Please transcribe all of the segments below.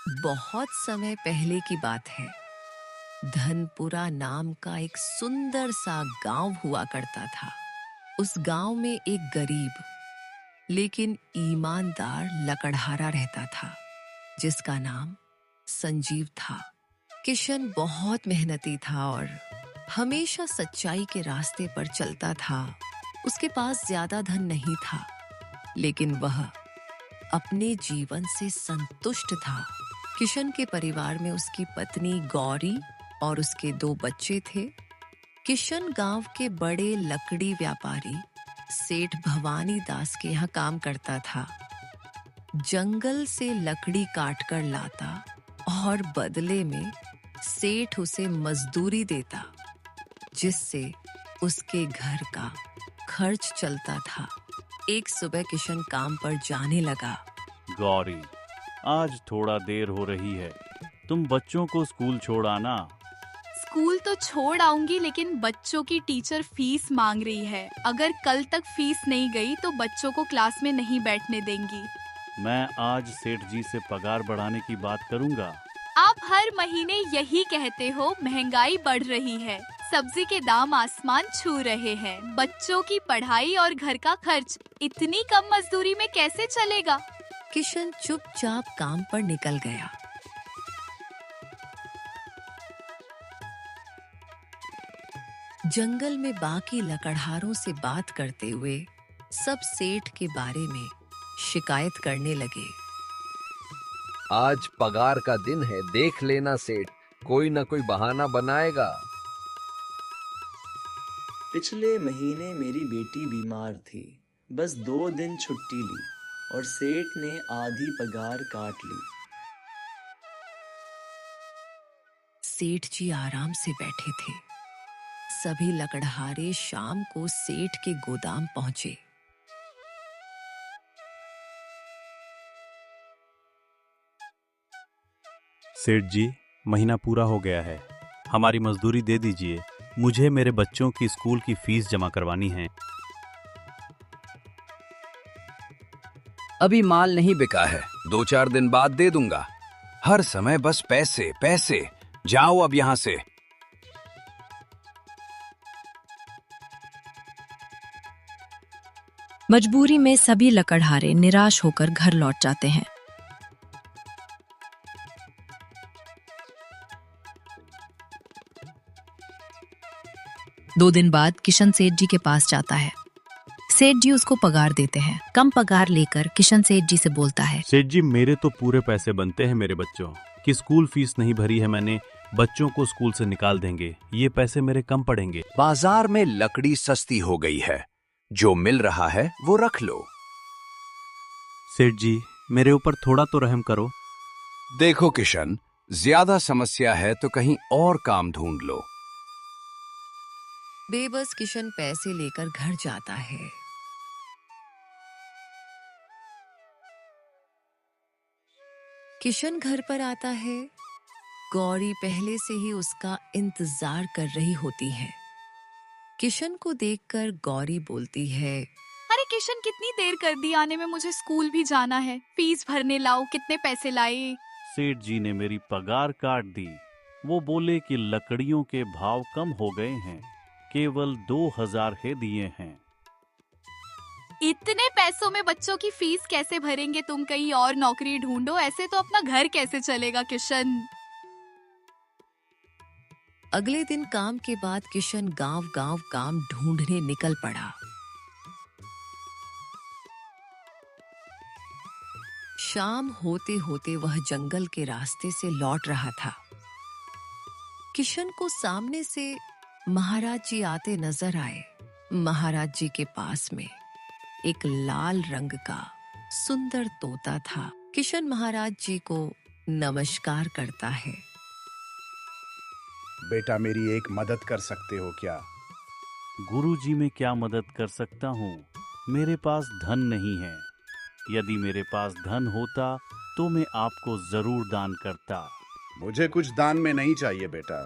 बहुत समय पहले की बात है। धनपुरा नाम का एक सुंदर सा गांव हुआ करता था। उस गांव में एक गरीब लेकिन ईमानदार लकड़हारा रहता था जिसका नाम संजीव था। किशन बहुत मेहनती था और हमेशा सच्चाई के रास्ते पर चलता था। उसके पास ज्यादा धन नहीं था, लेकिन वह अपने जीवन से संतुष्ट था। किशन के परिवार में उसकी पत्नी गौरी और उसके 2 बच्चे थे। किशन गांव के बड़े लकड़ी व्यापारी सेठ भवानी दास के यहाँ काम करता था। जंगल से लकड़ी काटकर लाता और बदले में सेठ उसे मजदूरी देता, जिससे उसके घर का खर्च चलता था। एक सुबह किशन काम पर जाने लगा। गौरी, आज थोड़ा देर हो रही है, तुम बच्चों को स्कूल छोड़ आना। स्कूल तो छोड़ आऊंगी, लेकिन बच्चों की टीचर फीस मांग रही है। अगर कल तक फीस नहीं गई तो बच्चों को क्लास में नहीं बैठने देंगी। मैं आज सेठ जी से पगार बढ़ाने की बात करूंगा। आप हर महीने यही कहते हो, महंगाई बढ़ रही है, सब्जी के दाम आसमान छू रहे हैं, बच्चों की पढ़ाई और घर का खर्च इतनी कम मजदूरी में कैसे चलेगा? किशन चुपचाप काम पर निकल गया। जंगल में बाकी लकड़हारों से बात करते हुए सब सेठ के बारे में शिकायत करने लगे। आज पगार का दिन है, देख लेना सेठ, कोई ना कोई बहाना बनाएगा। पिछले महीने मेरी बेटी बीमार थी, बस 2 दिन छुट्टी ली और सेठ ने आधी पगार काट ली। सेठ जी आराम से बैठे थे। सभी लकड़हारे शाम को सेठ के गोदाम पहुंचे। सेठ जी, महीना पूरा हो गया है, हमारी मजदूरी दे दीजिए। मुझे मेरे बच्चों की स्कूल की फीस जमा करवानी है। अभी माल नहीं बिका है, 2-4 दिन बाद दे दूंगा। हर समय बस पैसे पैसे, जाओ अब यहाँ से। मजबूरी में सभी लकड़हारे निराश होकर घर लौट जाते हैं। दो दिन बाद किशन सेठ जी के पास जाता है। सेठ जी उसको पगार देते हैं। कम पगार लेकर किशन सेठ जी से बोलता है, सेठ जी, मेरे तो पूरे पैसे बनते हैं मेरे बच्चों की स्कूल फीस नहीं भरी है मैंने, बच्चों को स्कूल से निकाल देंगे, ये पैसे मेरे कम पड़ेंगे। बाजार में लकड़ी सस्ती हो गई है, जो मिल रहा है वो रख लो। सेठ जी, मेरे ऊपर थोड़ा तो रहम करो। देखो किशन, ज्यादा समस्या है तो कहीं और काम ढूंढ लो। बेबस किशन पैसे लेकर घर जाता है। किशन घर पर आता है। गौरी पहले से ही उसका इंतजार कर रही होती है। किशन को देखकर गौरी बोलती है, अरे किशन, कितनी देर कर दी आने में, मुझे स्कूल भी जाना है, फीस भरने लाओ। कितने पैसे लाए? सेठ जी ने मेरी पगार काट दी। वो बोले कि लकड़ियों के भाव कम हो गए हैं, केवल 2000 ही दिए हैं। इतने पैसों में बच्चों की फीस कैसे भरेंगे? तुम कहीं और नौकरी ढूंढो, ऐसे तो अपना घर कैसे चलेगा किशन? अगले दिन काम के बाद किशन गांव-गांव काम ढूंढने निकल पड़ा। शाम होते होते वह जंगल के रास्ते से लौट रहा था। किशन को सामने से महाराज जी आते नजर आए। महाराज जी के पास में एक लाल रंग का सुंदर तोता था। किशन महाराज जी को नमस्कार करता है। बेटा, मेरी एक मदद कर सकते हो क्या? गुरुजी, मैं क्या मदद कर सकता हूँ? मेरे पास धन नहीं है। यदि मेरे पास धन होता तो मैं आपको जरूर दान करता। मुझे कुछ दान में नहीं चाहिए बेटा।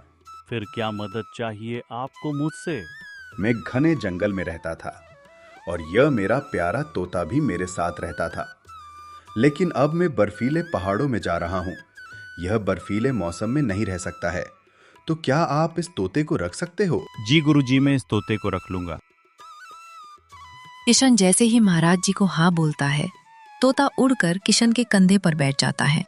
फिर क्या मदद चाहिए आपको मुझसे? मैं घने जंगल में रहता था और यह मेरा प्यारा तोता भी मेरे साथ रहता था, लेकिन अब मैं बर्फीले पहाड़ों में जा रहा हूँ यह बर्फीले मौसम में नहीं रह सकता है, तो क्या आप इस तोते को रख सकते हो? जी गुरुजी, मैं इस तोते को रख लूंगा। किशन जैसे ही महाराज जी को हाँ बोलता है, तोता उड़कर किशन के कंधे पर बैठ जाता है।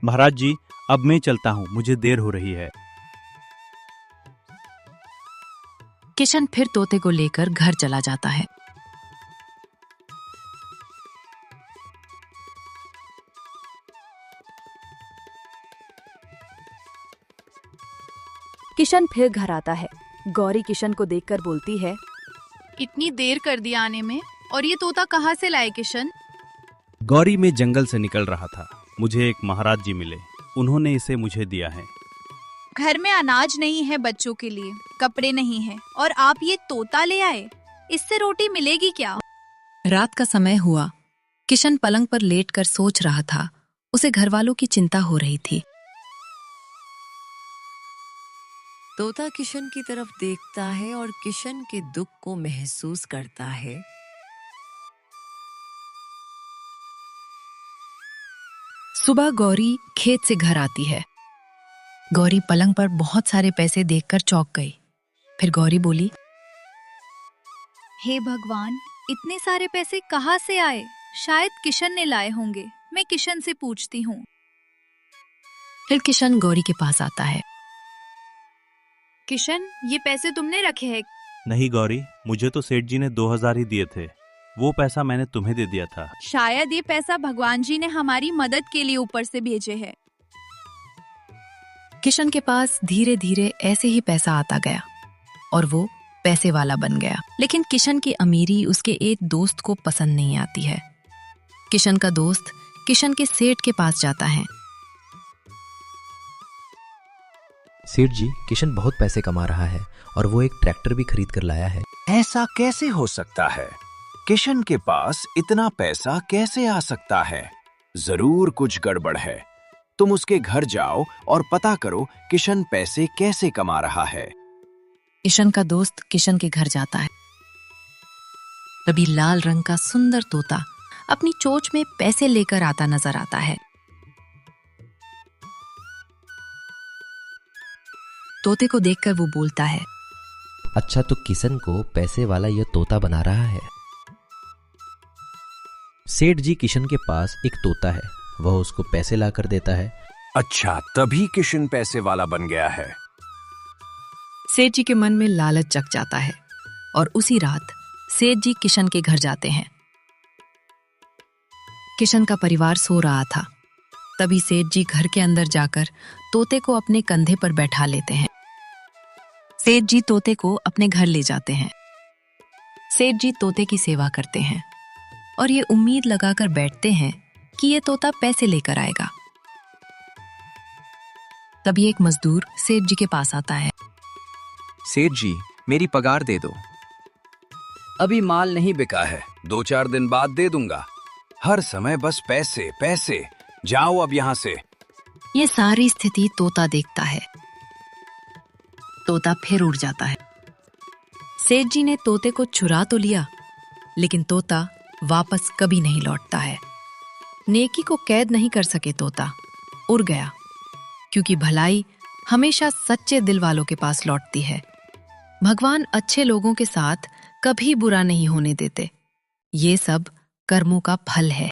महाराज जी, अब मैं चलता हूँ, मुझे देर हो रही है। किशन फिर तोते को लेकर घर चला जाता है। किशन फिर घर आता है। गौरी किशन को देखकर बोलती है, इतनी देर कर दी आने में, और ये तोता कहाँ से लाए किशन? गौरी, में जंगल से निकल रहा था, मुझे एक महाराज जी मिले, उन्होंने इसे मुझे दिया है। घर में अनाज नहीं है बच्चों के लिए, कपड़े नहीं है, और आप ये तोता ले आए? इससे रोटी मिलेगी क्या? रात का समय हुआ। किशन पलंग पर लेटकर सोच रहा था। उसे घर वालों की चिंता हो रही थी। तोता किशन की तरफ देखता है और किशन के दुख को महसूस करता है। सुबह गौरी खेत से घर आती है। गौरी पलंग पर बहुत सारे पैसे देखकर चौंक गई। फिर गौरी बोली, हे भगवान, इतने सारे पैसे कहाँ से आए? शायद किशन ने लाए होंगे, मैं किशन से पूछती हूँ। फिर किशन गौरी के पास आता है। किशन, ये पैसे तुमने रखे हैं? नहीं गौरी, मुझे तो सेठ जी ने 2000 ही दिए थे, वो पैसा मैंने तुम्हें दे दिया था। शायद ये पैसा भगवान जी ने हमारी मदद के लिए ऊपर से भेजे है। किशन के पास धीरे धीरे ऐसे ही पैसा आता गया और वो पैसे वाला बन गया। लेकिन किशन की अमीरी उसके एक दोस्त को पसंद नहीं आती है। किशन का दोस्त किशन के सेठ के पास जाता है। सेठ जी, किशन बहुत पैसे कमा रहा है और वो एक ट्रैक्टर भी खरीद कर लाया है। ऐसा कैसे हो सकता है? किशन के पास इतना पैसा कैसे आ सकता है? जरूर कुछ गड़बड़ है। तुम उसके घर जाओ और पता करो किशन पैसे कैसे कमा रहा है। किशन का दोस्त किशन के घर जाता है। तभी लाल रंग का सुंदर तोता अपनी चोंच में पैसे लेकर आता नजर आता है। तोते को देखकर वो बोलता है, अच्छा, तो किशन को पैसे वाला यह तोता बना रहा है। सेठ जी, किशन के पास एक तोता है, वह उसको पैसे लाकर देता है। अच्छा, तभी किशन पैसे वाला बन गया है। सेठ जी के मन में लालच जग जाता है और उसी रात सेठ जी किशन के घर जाते हैं। किशन का परिवार सो रहा था। तभी सेठ जी घर के अंदर जाकर तोते को अपने कंधे पर बैठा लेते हैं। सेठ जी तोते को अपने घर ले जाते हैं। सेठ जी तोते की सेवा करते हैं और ये उम्मीद लगाकर बैठते हैं कि ये तोता पैसे लेकर आएगा। तभी एक मजदूर सेठ जी के पास आता है। सेठ जी, मेरी पगार दे दो। अभी माल नहीं बिका है, 2-4 दिन बाद दे दूंगा। हर समय बस पैसे पैसे, जाओ अब यहाँ से। ये सारी स्थिति तोता देखता है। तोता फिर उड़ जाता है। सेठ जी ने तोते को चुरा तो लिया, लेकिन तोता वापस कभी नहीं लौटता है। नेकी को कैद नहीं कर सके तोता, उड़ गया, क्योंकि भलाई हमेशा सच्चे दिल वालों के पास लौटती है। भगवान अच्छे लोगों के साथ कभी बुरा नहीं होने देते। ये सब कर्मों का फल है।